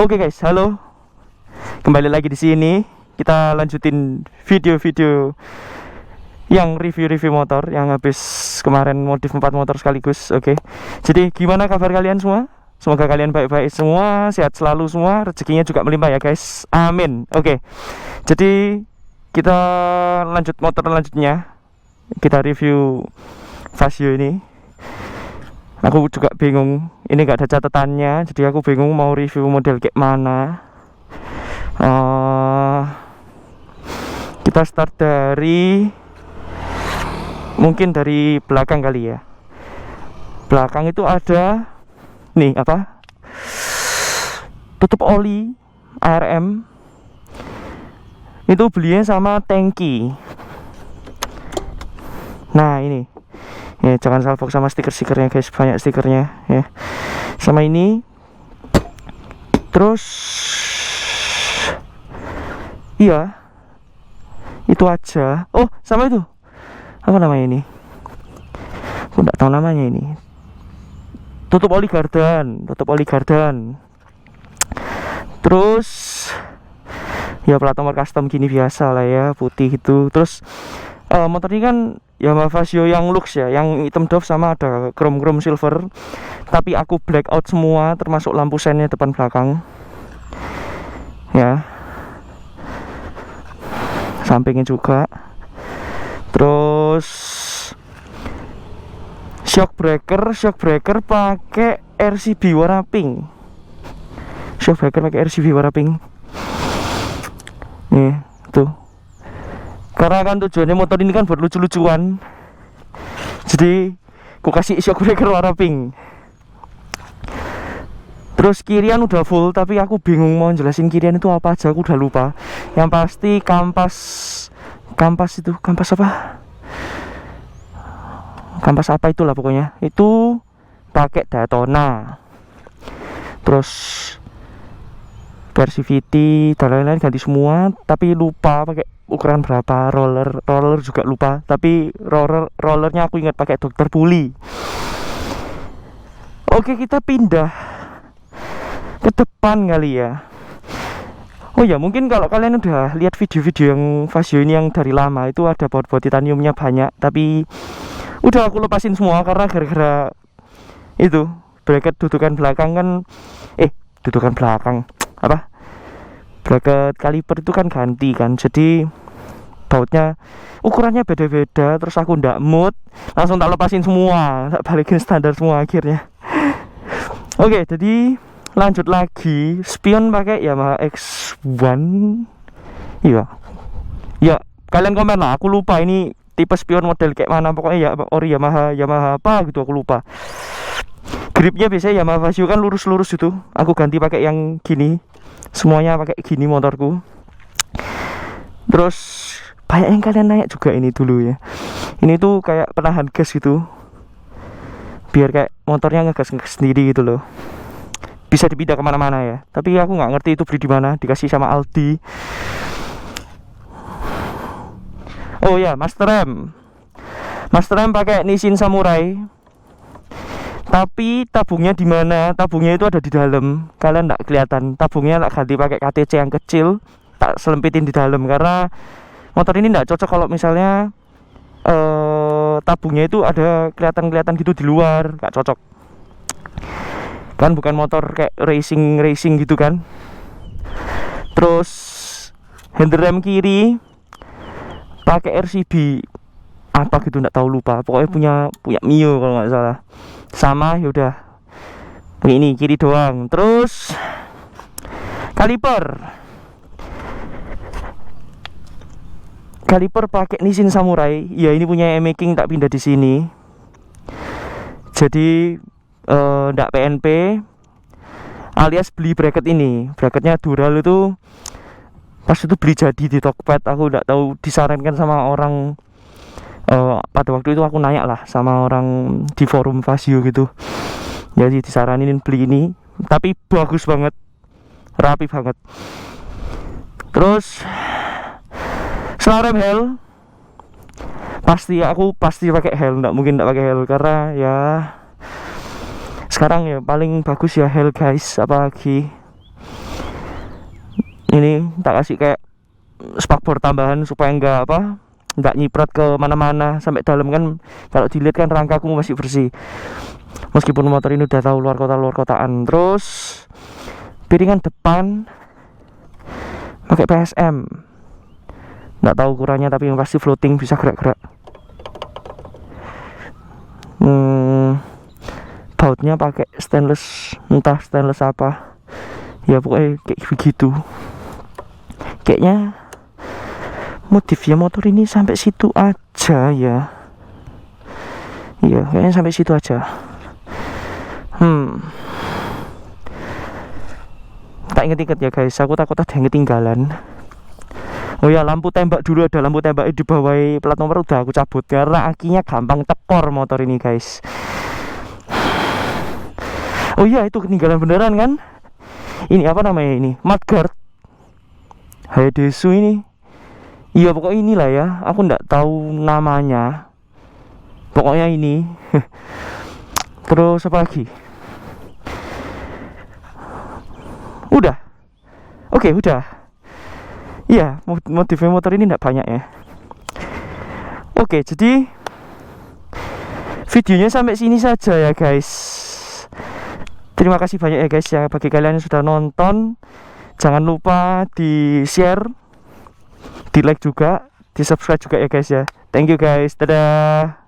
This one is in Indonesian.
Oke guys, halo. Kembali lagi di sini. Kita lanjutin video-video yang review-review motor yang habis kemarin modif 4 motor sekaligus. Oke. Jadi gimana kabar kalian semua? Semoga kalian baik-baik semua, sehat selalu semua, rezekinya juga melimpah ya guys. Amin. Oke. Jadi kita lanjut motor lanjutnya. Kita review Vario ini. Aku juga bingung, ini gak ada catatannya, jadi aku bingung mau review model kayak mana. Kita start dari mungkin dari belakang kali ya. Belakang itu ada nih apa? Tutup oli ARM. Itu belinya sama tangki. Nah ini. Ya, jangan salfok sama stiker-stikernya guys, banyak stikernya ya. Sama ini. Terus iya. Itu aja. Oh, sama itu. Apa namanya ini? Aku enggak tahu namanya ini. Tutup oli gardan. Terus ya plat nomor custom gini biasa lah ya, putih itu. Terus motor ini kan Yamaha Vario yang lux ya, yang hitam doff sama ada chrome silver. Tapi aku black out semua, termasuk lampu sennya depan belakang. Ya. Sampingnya juga. Terus shock breaker pakai RCB warna pink. Shock breaker pakai RCB warna pink. Nih, tuh. Karena kan tujuannya motor ini kan buat lucu-lucuan, jadi aku kasih shock breaker warna pink. Terus kirian udah full, tapi aku bingung mau jelasin kirian itu apa aja, aku udah lupa. Yang pasti kampas apa? Kampas apa itulah pokoknya. Itu pakai Daytona. Terus Persivity dan lain-lain ganti semua, tapi lupa pakai ukuran berapa. Roller juga lupa, tapi rollernya aku ingat pakai Dr. Puli. Oke, kita pindah ke depan kali ya. Oh ya, mungkin kalau kalian udah lihat video-video yang Vario ini yang dari lama, itu ada baut-baut titaniumnya banyak, tapi udah aku lepasin semua karena gara-gara itu bracket dudukan belakang kan dudukan belakang apa, bracket kaliper itu kan ganti kan, jadi bautnya ukurannya beda-beda. Terus aku ndak mood, langsung tak lepasin semua, tak balikin standar semua akhirnya. Oke, jadi lanjut lagi. Spion pakai Yamaha X1. Iya ya, kalian komen lah, aku lupa ini tipe spion model kayak mana, pokoknya ya ori Yamaha apa gitu, aku lupa. Gripnya biasanya Yamaha Vario kan lurus-lurus itu, aku ganti pakai yang gini, semuanya pakai gini motorku. Terus banyak yang kalian nanya juga ini dulu ya, ini tuh kayak penahan gas gitu, biar kayak motornya ngegas sendiri gitu loh, bisa dipindah kemana-mana ya. Tapi aku nggak ngerti itu beli di mana, dikasih sama Aldi. Oh ya, Master M pakai Nissin Samurai. Tapi tabungnya di mana? Tabungnya itu ada di dalam. Kalian nggak kelihatan. Tabungnya tak ganti pakai KTC yang kecil, tak selempitin di dalam karena motor ini nggak cocok kalau misalnya tabungnya itu ada kelihatan gitu di luar, nggak cocok. Kan bukan motor kayak racing gitu kan. Terus handrem kiri pakai RCB apa gitu, nggak tahu, lupa. Pokoknya punya Mio kalau nggak salah. Sama yaudah ini kiri doang. Terus kaliper pakai Nissin Samurai. Ya ini punya e-making, tak pindah di sini. Jadi ndak PNP, alias beli bracket ini. Bracketnya Dural itu pas itu beli jadi di Tokped. Aku ndak tahu, disarankan sama orang. Pada waktu itu aku nanya lah sama orang di forum Vario gitu, jadi disaranin beli ini. Tapi bagus banget, rapi banget. Terus selarem hel, aku pasti pakai hel, nggak mungkin nggak pakai hel karena ya sekarang ya paling bagus ya hel guys, apalagi Ini tak kasih kayak spakbor tambahan supaya nggak nyiprat ke mana-mana sampai dalam kan. Kalau dilihat kan rangkaku masih bersih meskipun motor ini udah tahu luar kotaan. Terus piringan depan pakai PSM, nggak tahu ukurannya tapi yang pasti floating, bisa gerak-gerak. Bautnya pakai stainless, entah stainless apa ya, pokoknya kayak begitu. Kayaknya modifnya motor ini sampai situ aja ya. Iya, kayaknya sampai situ aja. Tak inget-inget ya guys, aku takut ada yang ketinggalan. Oh ya, lampu tembak dulu, ada lampu tembak di bawah plat nomor udah aku cabut karena akinya gampang tepor motor ini guys. Oh iya, itu ketinggalan beneran kan. Ini apa namanya ini? Mudguard Hayadesu ini. Iya pokoknya inilah ya, aku nggak tahu namanya. Pokoknya ini. Terus apa lagi? Udah. Oke, udah. Iya, modif motor ini nggak banyak ya. Oke, jadi videonya sampai sini saja ya guys. Terima kasih banyak ya guys ya, bagi kalian yang sudah nonton. Jangan lupa di share, di like juga, di subscribe juga ya guys ya. Thank you guys, dadah.